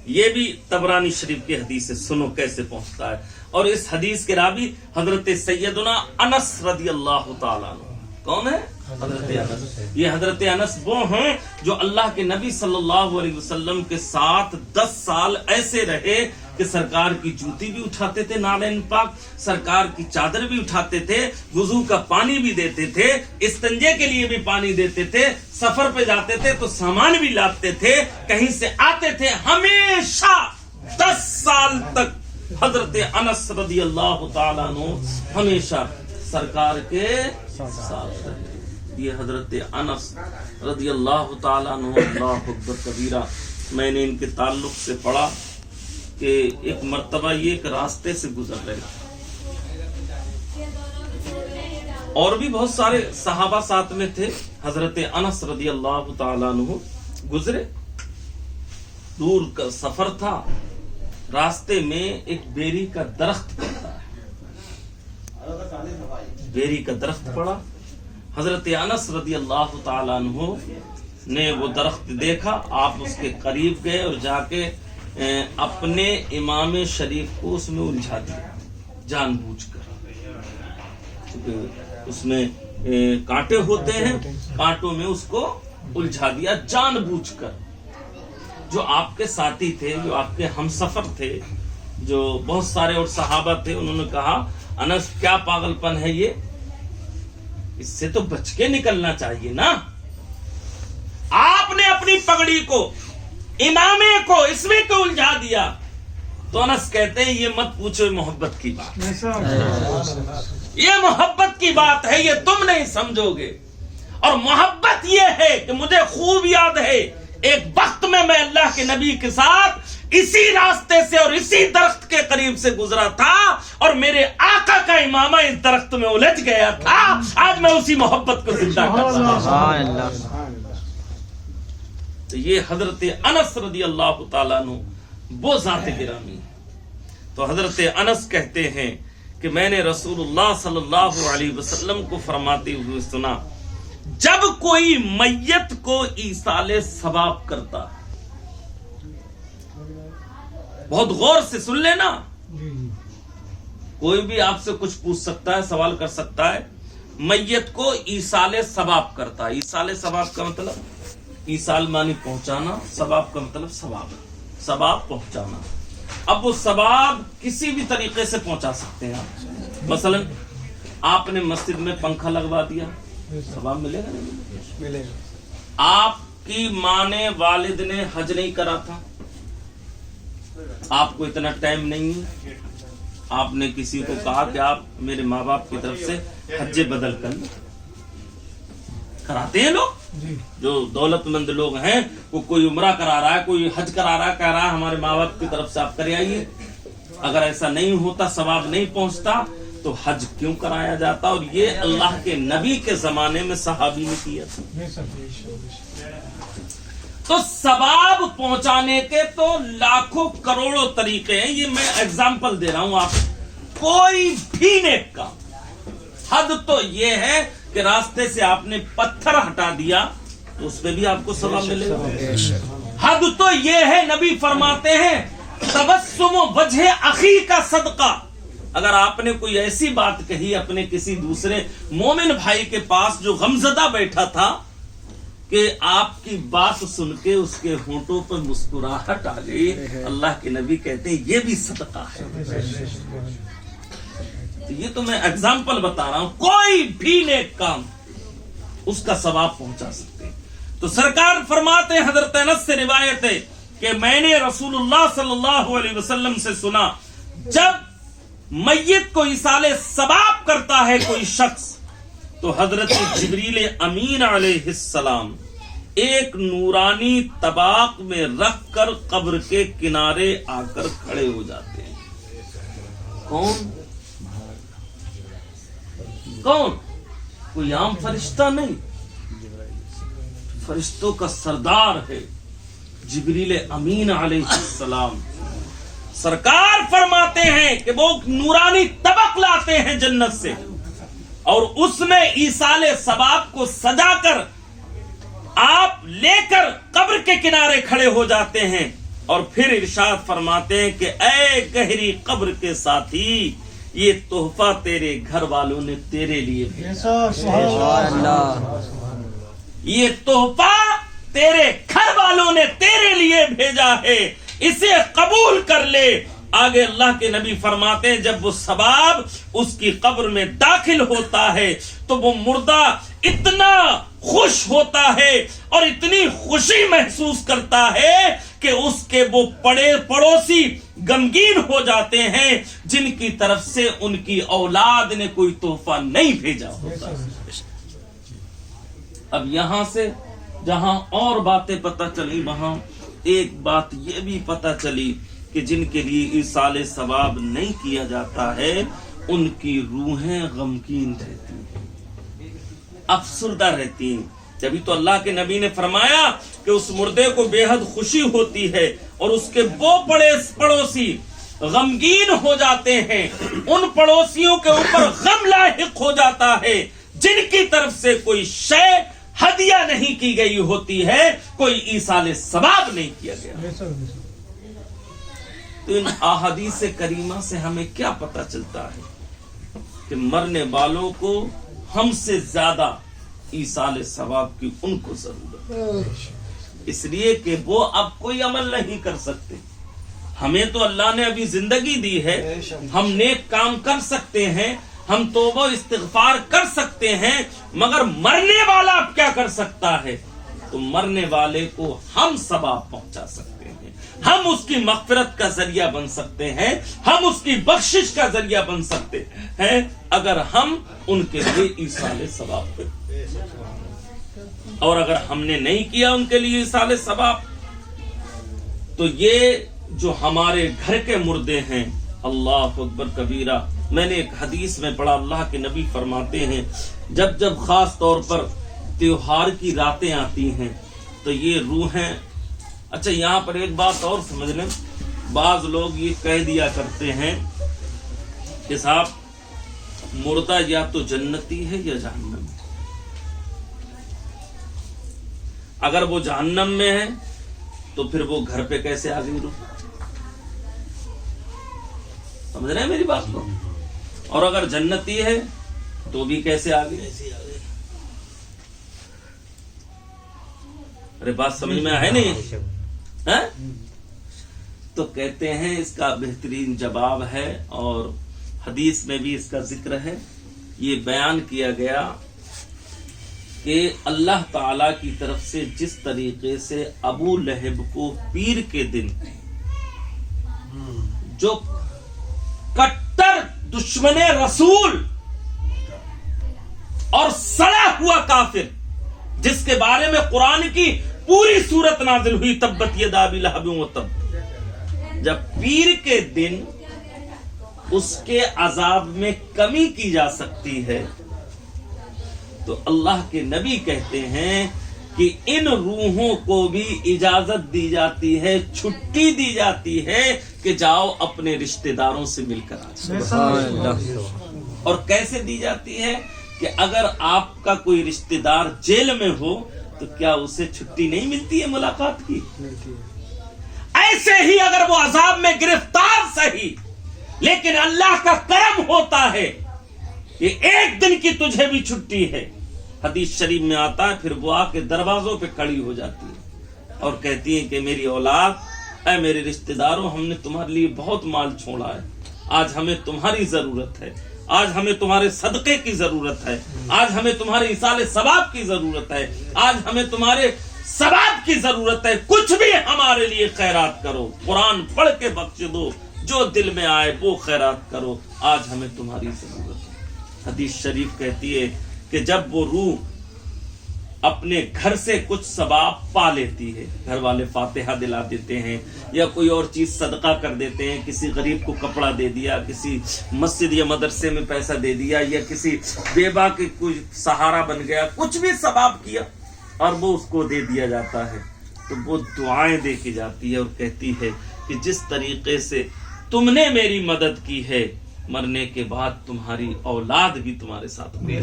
یہ بھی طبرانی شریف کی حدیث ہے, سنو کیسے پہنچتا ہے. اور اس حدیث کے راوی حضرت سیدنا انس رضی اللہ تعالیٰ عنہ. کون ہے؟ حضرت انس. یہ حضرت انس وہ ہیں جو اللہ کے نبی صلی اللہ علیہ وسلم کے ساتھ 10 سال ایسے رہے کہ سرکار کی جوتی بھی اٹھاتے تھے نالین پاک، سرکار کی چادر بھی اٹھاتے تھے، وضو کا پانی بھی دیتے تھے، استنجے کے لیے بھی پانی دیتے تھے، سفر پہ جاتے تھے تو سامان بھی لاتے تھے، کہیں سے آتے تھے، ہمیشہ 10 سال تک حضرت انس رضی اللہ تعالیٰ عنہ ہمیشہ سرکار کے ساتھ رہے۔ یہ حضرت انس رضی اللہ تعالیٰ عنہ، اللہ اکبر کبیرہ، میں نے ان کے تعلق سے پڑھا کہ ایک مرتبہ یہ ایک راستے سے گزر رہے اور بھی بہت سارے صحابہ ساتھ میں تھے، حضرت انس رضی اللہ تعالیٰ عنہ گزرے، دور کا سفر تھا، راستے میں ایک بیری کا درخت پڑتا ہے، بیری کا درخت پڑا، حضرت انس رضی اللہ تعالیٰ عنہ نے وہ درخت دیکھا، آپ اس کے قریب گئے اور جا کے اپنے امام شریف کو اس میں الجھا دیا جان بوجھ کر، کیونکہ اس میں کانٹے ہوتے ہیں، کانٹوں میں اس کو الجھا دیا جان بوجھ کر۔ جو آپ کے ساتھی تھے، جو آپ کے ہم سفر تھے، جو بہت سارے اور صحابہ تھے، انہوں نے کہا انس کیا پاگل پن ہے یہ، اس سے تو بچ کے نکلنا چاہیے نا۔ آپ نے اپنی پگڑی کو، امامے کو اس میں کیوں الجھا دیا؟ تو انس کہتے ہیں یہ مت پوچھو، محبت کی بات، یہ محبت کی بات ہے، یہ تم نہیں سمجھو گے۔ اور محبت یہ ہے کہ مجھے خوب یاد ہے ایک وقت میں اللہ کے نبی کے ساتھ اسی راستے سے اور اسی درخت کے قریب سے گزرا تھا اور میرے آقا کا امامہ اس درخت میں الجھ گیا تھا، آج میں اسی محبت کو زندہ کر رہا ہوں۔ تو یہ حضرت انس رضی اللہ تعالیٰ عنہ وہ ذات گرامی ہے۔ تو حضرت انس کہتے ہیں کہ میں نے رسول اللہ صلی اللہ علیہ وسلم کو فرماتے ہوئے سنا، جب کوئی میت کو ایصال ثواب کرتا، بہت غور سے سن لینا، کوئی بھی آپ سے کچھ پوچھ سکتا ہے، سوال کر سکتا ہے، میت کو ایصال ثواب کرتا، ایصال ثواب کا مطلب، ایصال معنی پہنچانا، ثواب کا مطلب ثواب پہنچانا۔ اب وہ ثواب کسی بھی طریقے سے پہنچا سکتے ہیں آپ، مثلا آپ نے مسجد میں پنکھا لگوا دیا، ثواب ملے گا نہیں ملے گا؟ آپ کی ماں نے، والد نے حج نہیں کرا تھا، آپ کو اتنا ٹائم نہیں ہے، آپ نے کسی کو کہا کہ آپ میرے ماں باپ کی طرف سے حج بدل کر لیں، کراتے ہیں لوگ، جو دولت مند لوگ ہیں، وہ کوئی عمرہ کرا رہا ہے، کوئی حج کرا رہا ہے، کہہ رہا ہے ہمارے ماں باپ کی طرف سے آپ کرے آئیے۔ اگر ایسا نہیں ہوتا، ثواب نہیں پہنچتا، تو حج کیوں کرایا جاتا؟ اور یہ اللہ کے نبی کے زمانے میں صحابی نے کیا تھا۔ تو ثواب پہنچانے کے تو لاکھوں کروڑوں طریقے ہیں، یہ میں اگزامپل دے رہا ہوں آپ، کوئی بھی نیک کام۔ حد تو یہ ہے کہ راستے سے آپ نے پتھر ہٹا دیا تو اس میں بھی آپ کو ثواب ملے گا۔ حد تو یہ ہے، نبی فرماتے ہیں تبسم وجہ اخی کا صدقہ، اگر آپ نے کوئی ایسی بات کہی اپنے کسی دوسرے مومن بھائی کے پاس جو غمزدہ بیٹھا تھا کہ آپ کی بات سن کے اس کے ہونٹوں پر مسکراہٹ آ گئی، اللہ کے نبی کہتے ہیں یہ بھی صدقہ ہے۔ یہ تو میں اگزامپل بتا رہا ہوں، کوئی بھی نیک کام اس کا ثواب پہنچا سکتے ہیں۔ تو سرکار فرماتے ہیں، حضرت انس سے روایت ہے کہ میں نے رسول اللہ صلی اللہ علیہ وسلم سے سنا، جب میت کو ایصال ثواب کرتا ہے کوئی شخص تو حضرت جبریل امین علیہ السلام ایک نورانی طباق میں رکھ کر قبر کے کنارے آ کر کھڑے ہو جاتے ہیں۔ کون؟ کوئی عام فرشتہ نہیں، فرشتوں کا سردار ہے جبریل امین علیہ السلام۔ سرکار فرماتے ہیں کہ وہ نورانی طبق لاتے ہیں جنت سے اور اس میں ایصال ثواب کو سجا کر آپ لے کر قبر کے کنارے کھڑے ہو جاتے ہیں اور پھر ارشاد فرماتے ہیں کہ اے گہری قبر کے ساتھی، یہ تحفہ تیرے گھر والوں نے تیرے لیے بھیجا، یہ تحفہ تیرے گھر والوں نے تیرے لیے بھیجا ہے، اسے قبول کر لے، آگے اللہ کے نبی فرماتے ہیں جب وہ ثواب اس کی قبر میں داخل ہوتا ہے تو وہ مردہ اتنا خوش ہوتا ہے اور اتنی خوشی محسوس کرتا ہے کہ اس کے وہ پڑوسی غمگین ہو جاتے ہیں جن کی طرف سے ان کی اولاد نے کوئی تحفہ نہیں بھیجا ہوتا. اب یہاں سے جہاں اور باتیں پتہ چلی وہاں ایک بات یہ بھی پتہ چلی کہ جن کے لیے ایصال ثواب نہیں کیا جاتا ہے ان کی روحیں غمگین رہتی ہیں، افسردہ رہتی ہیں. جبھی تو اللہ کے نبی نے فرمایا کہ اس مردے کو بے حد خوشی ہوتی ہے اور اس کے وہ پڑوسی غمگین ہو جاتے ہیں، ان پڑوسیوں کے اوپر غم لاحق ہو جاتا ہے جن کی طرف سے کوئی شے ہدیہ نہیں کی گئی ہوتی ہے، کوئی ایصال ثواب نہیں کیا گیا. تو ان احادیث کریمہ سے ہمیں کیا پتہ چلتا ہے کہ مرنے والوں کو ہم سے زیادہ ایصال ثواب کی ان کو ضرورت ہے، اس لیے کہ وہ اب کوئی عمل نہیں کر سکتے. ہمیں تو اللہ نے ابھی زندگی دی ہے، ہم نیک کام کر سکتے ہیں، ہم توبہ استغفار کر سکتے ہیں، مگر مرنے والا اب کیا کر سکتا ہے؟ تو مرنے والے کو ہم ثواب پہنچا سکتے ہیں، ہم اس کی مغفرت کا ذریعہ بن سکتے ہیں، ہم اس کی بخشش کا ذریعہ بن سکتے ہیں اگر ہم ان کے لیے ایصال ثواب کریں. اور اگر ہم نے نہیں کیا ان کے لیے ایصال ثواب تو یہ جو ہمارے گھر کے مردے ہیں، اللہ اکبر کبیرہ. میں نے ایک حدیث میں پڑھا اللہ کے نبی فرماتے ہیں جب خاص طور پر تیوہار کی راتیں آتی ہیں تو یہ روحیں. اچھا یہاں پر ایک بات اور سمجھ لیں، بعض لوگ یہ کہہ دیا کرتے ہیں کہ صاحب مردہ یا تو جنتی ہے یا جہنم ہے. اگر وہ جہنم میں ہے تو پھر وہ گھر پہ کیسے آ گئی روح؟ سمجھ رہے ہیں میری بات کو؟ اور اگر جنتی ہے تو بھی کیسے آ گئی؟ ارے بات سمجھ میں ہے نہیں؟ تو کہتے ہیں اس کا بہترین جواب ہے اور حدیث میں بھی اس کا ذکر ہے. یہ بیان کیا گیا کہ اللہ تعالی کی طرف سے جس طریقے سے ابو لہب کو پیر کے دن جو کٹر دشمن رسول اور سڑا ہوا کافر جس کے بارے میں قرآن کی پوری سورت نازل ہوئی تبت یدا ابی لہب و تب، جب پیر کے دن اس کے عذاب میں کمی کی جا سکتی ہے تو اللہ کے نبی کہتے ہیں کہ ان روحوں کو بھی اجازت دی جاتی ہے، چھٹی دی جاتی ہے کہ جاؤ اپنے رشتہ داروں سے مل کر آ جاؤ. اور کیسے دی جاتی ہے کہ اگر آپ کا کوئی رشتہ دار جیل میں ہو تو کیا اسے چھٹی نہیں ملتی ہے ملاقات کی؟ ایسے ہی اگر وہ عذاب میں گرفتار صحیح لیکن اللہ کا کرم ہوتا ہے کہ ایک دن کی تجھے بھی چھٹی ہے. حدیث شریف میں آتا ہے پھر وہ آ کے دروازوں پہ کھڑی ہو جاتی ہے اور کہتی ہے کہ میری اولاد، اے میرے رشتہ داروں، ہم نے تمہارے لیے بہت مال چھوڑا ہے، آج ہمیں تمہاری ضرورت ہے، آج ہمیں تمہارے صدقے کی ضرورت ہے، آج ہمیں تمہارے ایصال ثواب کی ضرورت ہے، آج ہمیں تمہارے ثواب کی ضرورت ہے، کچھ بھی ہمارے لیے خیرات کرو، قرآن پڑھ کے بخش دو، جو دل میں آئے وہ خیرات کرو، آج ہمیں تمہاری ضرورت ہے. حدیث شریف کہتی ہے کہ جب وہ روح اپنے گھر سے کچھ ثواب پا لیتی ہے، گھر والے فاتحہ دلا دیتے ہیں یا کوئی اور چیز صدقہ کر دیتے ہیں، کسی غریب کو کپڑا دے دیا، کسی مسجد یا مدرسے میں پیسہ دے دیا یا کسی بیوہ کے کوئی سہارا بن گیا، کچھ بھی ثواب کیا اور وہ اس کو دے دیا جاتا ہے تو وہ دعائیں دے کے جاتی ہے اور کہتی ہے کہ جس طریقے سے تم نے میری مدد کی ہے مرنے کے بعد تمہاری اولاد بھی تمہارے ساتھ ہوگی.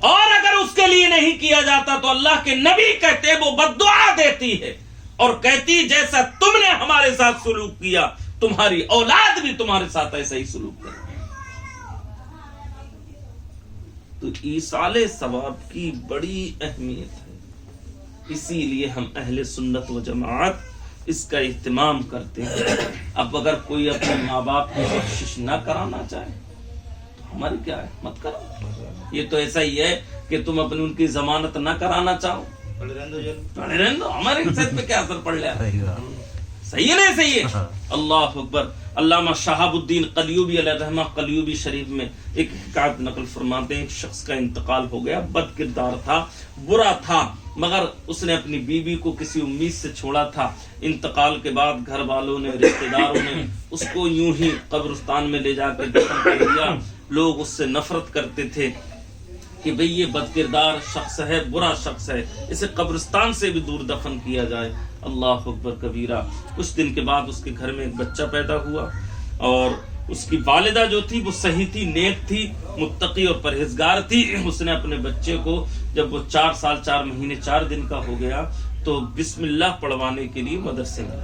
اور اگر اس کے لیے نہیں کیا جاتا تو اللہ کے نبی کہتے وہ بددعا دیتی ہے اور کہتی جیسا تم نے ہمارے ساتھ سلوک کیا تمہاری اولاد بھی تمہارے ساتھ ایسا ہی سلوک کرے. تو ایصال ثواب کی بڑی اہمیت ہے، اسی لیے ہم اہل سنت و جماعت اس کا اہتمام کرتے ہیں. اب اگر کوئی اپنے ماں باپ کی بخشش نہ کرانا چاہے تو ہماری کیا ہے، مت کرو. یہ تو ایسا ہی ہے کہ تم اپنی ان کی ضمانت نہ کرانا چاہو، پڑے رہنے دو، ہمارے صحت پہ کیا اثر پڑ رہا ہے. صحیح ہے نا، صحیح ہے. اللہ اکبر. علامہ شہاب الدین قلیوبی علیہ رحمہ قلیوبی شریف میں ایک حکایت نقل فرماتے ہیں. ایک شخص کا انتقال ہو گیا، بد کردار تھا، برا تھا، مگر اس نے اپنی بیوی کو کسی امید سے چھوڑا تھا. انتقال کے بعد گھر والوں نے، رشتہ داروں نے اس کو یوں ہی قبرستان میں لے جا کر دفن کر دیا. لوگ اس سے نفرت کرتے تھے کہ بھئی یہ بد کردار شخص ہے، برا شخص ہے، اسے قبرستان سے بھی دور دفن کیا جائے. اللہ اکبر کبیرہ. کچھ دن کے بعد اس کے گھر میں ایک بچہ پیدا ہوا، اور اس کی والدہ جو تھی وہ صحیح تھی، نیک تھی، متقی اور پرہیزگار تھی. اس نے اپنے بچے کو جب وہ 4 سال 4 مہینے 4 دن کا ہو گیا تو بسم اللہ پڑھوانے کے لیے مدرسے میں.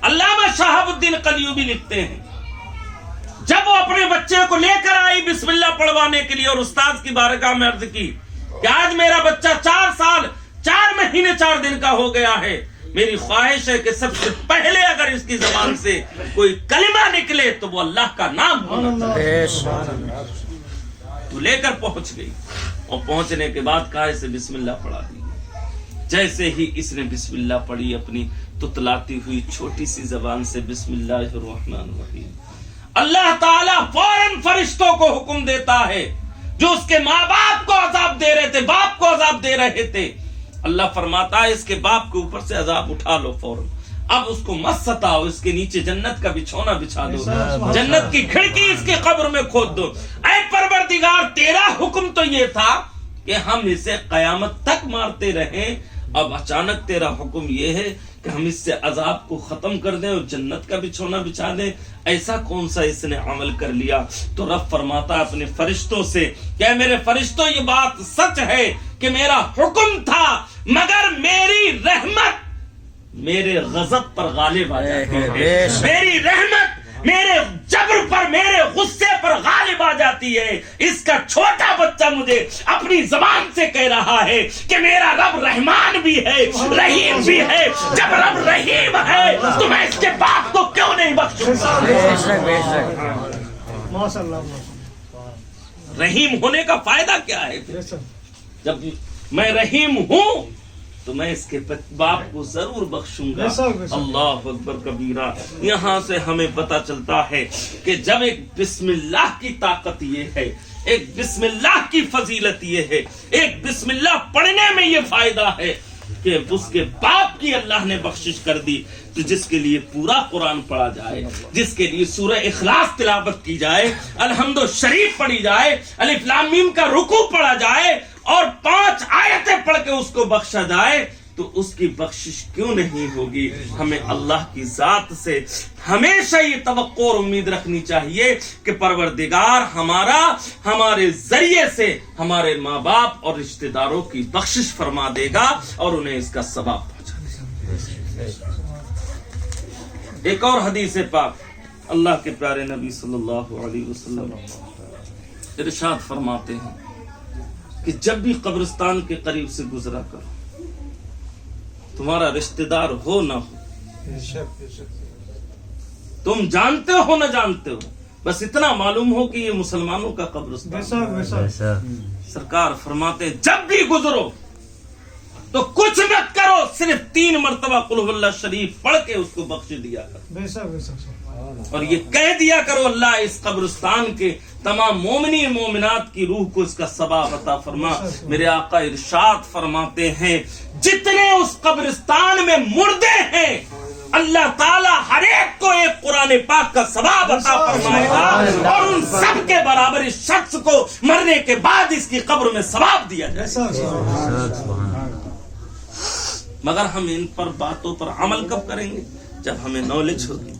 علامہ شہاب الدین قلیوبی لکھتے ہیں جب وہ اپنے بچے کو لے کر آئی بسم اللہ پڑھوانے کے لیے اور استاد کی بارگاہ میں عرض کی کہ آج میرا بچہ 4 سال 4 مہینے 4 دن کا ہو گیا ہے، میری خواہش ہے کہ سب سے پہلے اگر اس کی زبان سے کوئی کلمہ نکلے تو وہ اللہ کا نام ہونا چاہیے. تو لے کر پہنچ گئی اور پہنچنے کے بعد کہا اسے بسم اللہ پڑھا دی. جیسے ہی اس نے بسم اللہ پڑھی اپنی تتلاتی ہوئی چھوٹی سی زبان سے بسم اللہ الرحمن الرحیم، اللہ تعالیٰ فوراً فرشتوں کو حکم دیتا ہے جو اس کے ماں باپ کو عذاب دے رہے تھے، باپ کو عذاب دے رہے تھے. اللہ فرماتا ہے اس کے باپ کے اوپر سے عذاب اٹھا لو فوراً، اب اس کو مت ستاؤ، اس کے نیچے جنت کا بچھونا بچھا دو، جنت کی کھڑکی اس کے قبر میں کھود دو. اے پروردگار تیرا حکم تو یہ تھا کہ ہم اسے قیامت تک مارتے رہیں، اب اچانک تیرا حکم یہ ہے کہ ہم اس سے عذاب کو ختم کر دیں اور جنت کا بچھونا بچھا دیں. ایسا کون سا اس نے عمل کر لیا؟ تو رب فرماتا اپنے فرشتوں سے کہ میرے فرشتوں یہ بات سچ ہے کہ میرا حکم تھا، مگر میری رحمت میرے غضب پر غالب آ جاتی ہے، میری رحمت میرے جبر پر، میرے غصے پر غالب آ جاتی ہے. اس کا چھوٹا بچہ مجھے اپنی زبان سے کہہ رہا ہے کہ میرا رب رحمان بھی ہے، رحیم بھی ہے. جب رب رحیم ہے تو میں اس کے باپ کو کیوں نہیں بخشوں گا؟ رحیم ہونے کا فائدہ کیا ہے؟ جب میں رحیم ہوں تو میں اس کے باپ کو ضرور بخشوں گا. اللہ اکبر کبیرہ. یہاں سے ہمیں پتہ چلتا ہے کہ جب ایک بسم اللہ کی طاقت یہ ہے، ایک بسم اللہ کی فضیلت یہ ہے، ایک بسم اللہ پڑھنے میں یہ فائدہ ہے کہ اس کے باپ کی اللہ نے بخشش کر دی. تو جس کے لیے پورا قرآن پڑھا جائے، جس کے لیے سورہ اخلاص تلاوت کی جائے، الحمد شریف پڑھی جائے، الف لام میم کا رکوع پڑھا جائے اور 5 آیتیں پڑھ کے اس کو بخشا جائے تو اس کی بخشش کیوں نہیں ہوگی؟ ہمیں اللہ کی ذات سے ہمیشہ یہ توقع اور امید رکھنی چاہیے کہ پروردگار ہمارے ذریعے سے ہمارے ماں باپ اور رشتہ داروں کی بخشش فرما دے گا اور انہیں اس کا ثواب پہنچا دے گا. ایک اور حدیث پاک اللہ کے پیارے نبی صلی اللہ علیہ وسلم ارشاد فرماتے ہیں کہ جب بھی قبرستان کے قریب سے گزرا کرو، تمہارا رشتہ دار ہو نہ ہو، تم جانتے ہو نہ جانتے ہو، بس اتنا معلوم ہو کہ یہ مسلمانوں کا قبرستان. سرکار فرماتے ہیں جب بھی گزرو تو کچھ مت کرو، صرف 3 مرتبہ قل هو اللہ شریف پڑھ کے اس کو بخش دیا کرو اور یہ کہہ دیا کرو اللہ اس قبرستان کے تمام مومنین مومنات کی روح کو اس کا ثواب عطا فرما. میرے آقا ارشاد فرماتے ہیں جتنے اس قبرستان میں مردے ہیں اللہ تعالیٰ ہر ایک کو ایک قرآن پاک کا ثواب عطا فرمائے گا اور ان سب کے برابر اس شخص کو مرنے کے بعد اس کی قبر میں ثواب دیا جائے. مگر ہم ان پر باتوں پر عمل کب کریں گے؟ جب ہمیں نالج ہوگی،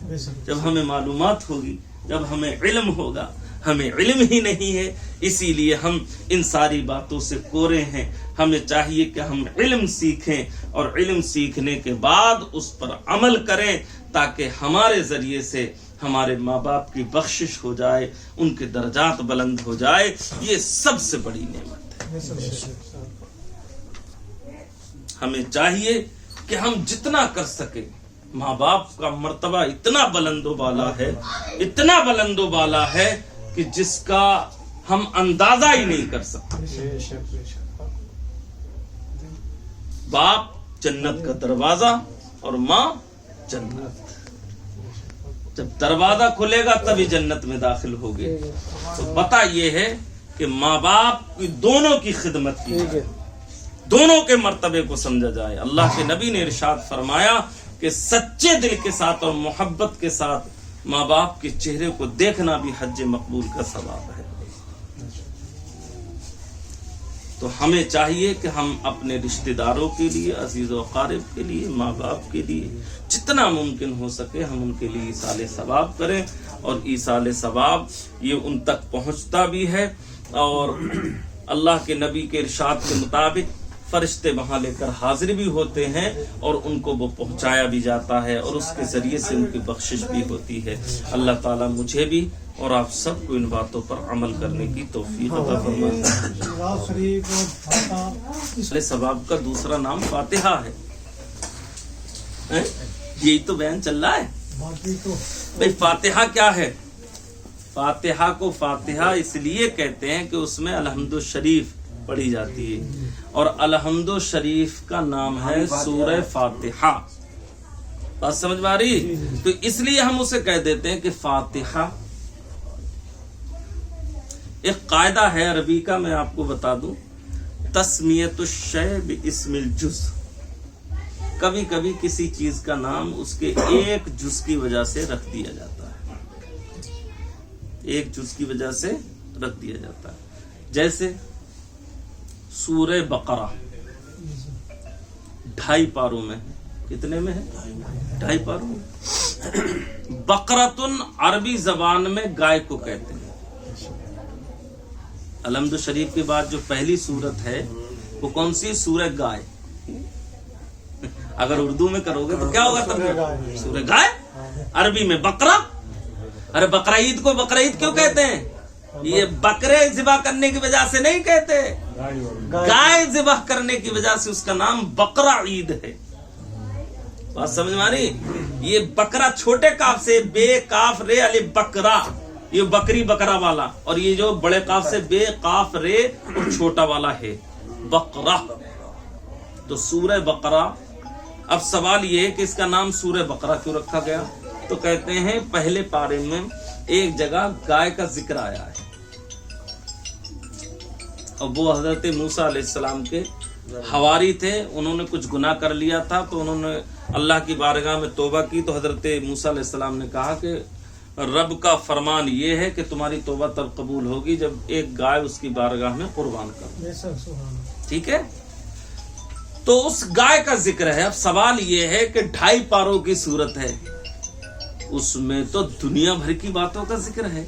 جب ہمیں معلومات ہوگی، جب ہمیں علم ہوگا. ہمیں علم ہی نہیں ہے، اسی لیے ہم ان ساری باتوں سے کورے ہیں. ہمیں چاہیے کہ ہم علم سیکھیں اور علم سیکھنے کے بعد اس پر عمل کریں تاکہ ہمارے ذریعے سے ہمارے ماں باپ کی بخشش ہو جائے، ان کے درجات بلند ہو جائے. یہ سب سے بڑی نعمت ہے. ہمیں چاہیے کہ ہم جتنا کر سکے ماں باپ کا مرتبہ اتنا بلند و بالا ہے، اتنا بلند و بالا ہے کہ جس کا ہم اندازہ ہی نہیں کر سکتے۔ باپ جنت کا دروازہ اور ماں جنت، جب دروازہ کھلے گا تبھی جنت میں داخل ہوگے۔ تو پتہ یہ ہے کہ ماں باپ کی دونوں کی خدمت کی جائے، دونوں کے مرتبے کو سمجھا جائے۔ اللہ کے نبی نے ارشاد فرمایا کہ سچے دل کے ساتھ اور محبت کے ساتھ ماں باپ کے چہرے کو دیکھنا بھی حج مقبول کا ثواب ہے۔ تو ہمیں چاہیے کہ ہم اپنے رشتہ داروں کے لیے، عزیز و اقارب کے لیے، ماں باپ کے لیے جتنا ممکن ہو سکے ہم ان کے لیے ایصال ثواب کریں، اور ایصال ثواب یہ ان تک پہنچتا بھی ہے، اور اللہ کے نبی کے ارشاد کے مطابق فرشتے وہاں لے کر حاضر بھی ہوتے ہیں اور ان کو وہ پہنچایا بھی جاتا ہے، اور اس کے ذریعے سے ان کی بخشش بھی ہوتی ہے۔ اللہ تعالیٰ مجھے بھی اور آپ سب کو ان باتوں پر عمل کرنے کی توفیق عطا فرمائے۔ ایصال ثواب کا دوسرا نام فاتحہ ہے، یہی تو بیان چل رہا ہے۔ بھئی فاتحہ کیا ہے؟ فاتحہ کو فاتحہ اس لیے کہتے ہیں کہ اس میں الحمد شریف پڑھی جاتی ہے، اور الحمد شریف کا نام ہے سورہ فاتحہ۔ بات سمجھ میں آ رہی؟ تو اس لیے ہم اسے کہہ دیتے ہیں کہ فاتحہ۔ ایک قاعدہ ہے عربی کا، میں آپ کو بتا دوں، تسمیت الشیء باسم الجز۔ کبھی کبھی کسی چیز کا نام اس کے ایک جز کی وجہ سے رکھ دیا جاتا ہے، ایک جز کی وجہ سے رکھ دیا جاتا ہے۔ جیسے سورہ بقرہ 2.5 پاروں میں، کتنے میں ہے؟ 2.5 پاروں میں۔ بقرۃن عربی زبان میں گائے کو کہتے ہیں۔ الحمد شریف کے بعد جو پہلی سورت ہے وہ کون سی؟ سورہ گائے۔ اگر اردو میں کرو گے تو کیا ہوگا ترجمہ؟ سورہ گائے، عربی میں بقرہ۔ ارے بقرہ عید کو بقرہ عید کیوں کہتے ہیں؟ یہ بکرے ذبح کرنے کی وجہ سے نہیں کہتے، گائے ذبح کرنے کی وجہ سے اس کا نام بقرہ عید ہے۔ بات سمجھ میں آ رہی؟ یہ بکرا چھوٹے کاف سے، بے کاف رے الف بکرا، یہ بکری بکرا والا، اور یہ جو بڑے کاف سے بے کاف رے اور چھوٹا والا ہے بقرہ۔ تو سورہ بقرہ۔ اب سوال یہ ہے کہ اس کا نام سورہ بقرہ کیوں رکھا گیا؟ تو کہتے ہیں پہلے پارے میں ایک جگہ گائے کا ذکر آیا ہے، اور وہ حضرت موسیٰ علیہ السلام کے حواری تھے، انہوں نے کچھ گناہ کر لیا تھا، تو انہوں نے اللہ کی بارگاہ میں توبہ کی۔ تو حضرت موسیٰ علیہ السلام نے کہا کہ رب کا فرمان یہ ہے کہ تمہاری توبہ تب قبول ہوگی جب ایک گائے اس کی بارگاہ میں قربان کرو۔ ٹھیک ہے، تو اس گائے کا ذکر ہے۔ اب سوال یہ ہے کہ 2.5 پاروں کی صورت ہے، اس میں تو دنیا بھر کی باتوں کا ذکر ہے،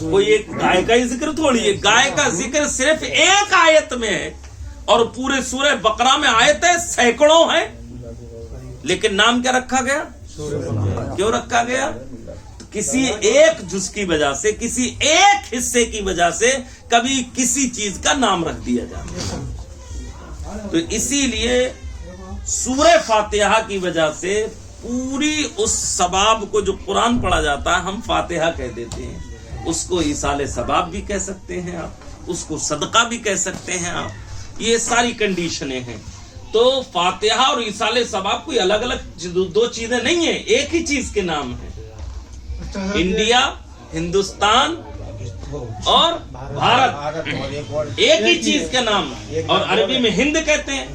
کوئی ایک گائے کا ہی ذکر تھوڑی ہے۔ گائے کا ذکر صرف ایک آیت میں ہے، اور پورے سورہ بقرہ میں آیتیں سینکڑوں ہیں، لیکن نام کیا رکھا گیا؟ کیوں رکھا گیا؟ کسی ایک جز کی وجہ سے، کسی ایک حصے کی وجہ سے کبھی کسی چیز کا نام رکھ دیا جاتا ہے۔ تو اسی لیے سورہ فاتحہ کی وجہ سے پوری اس ثواب کو جو قرآن پڑھا جاتا ہے ہم فاتحہ کہہ دیتے ہیں، اس کو ایصال ثواب بھی کہہ سکتے ہیں آپ، اس کو صدقہ بھی کہہ سکتے ہیں آپ، یہ ساری کنڈیشنیں ہیں۔ تو فاتحہ اور ایصال ثواب کوئی الگ الگ دو چیزیں نہیں ہیں، ایک ہی چیز کے نام ہیں۔ انڈیا، ہندوستان اور بھارت ایک ہی چیز کا نام ہے، اور عربی میں ہند کہتے ہیں،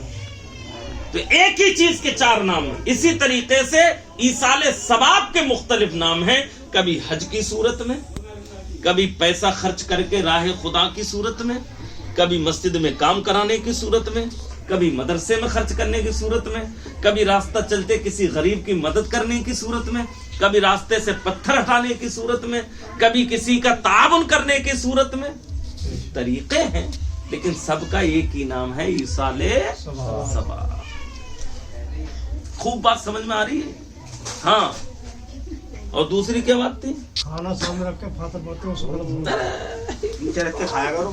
تو ایک ہی چیز کے 4 نام ہیں۔ اسی طریقے سے ایصال ثواب کے مختلف نام ہیں، کبھی حج کی صورت میں، کبھی پیسہ خرچ کر کے راہ خدا کی صورت میں، کبھی مسجد میں کام کرانے کی صورت میں، کبھی مدرسے میں خرچ کرنے کی صورت میں، کبھی راستہ چلتے کسی غریب کی مدد کرنے کی صورت میں، کبھی راستے سے پتھر ہٹانے کی صورت میں، کبھی کسی کا تعاون کرنے کی صورت میں۔ طریقے ہیں لیکن سب کا ایک ہی نام ہے، ایصال ثواب۔ خوب بات سمجھ میں آ رہی ہے؟ ہاں، اور دوسری کیا بات تھی؟ کھانا سامنے رکھ کے فاتح پڑھتے ہیں، نیچے رکھ کے کھایا کرو۔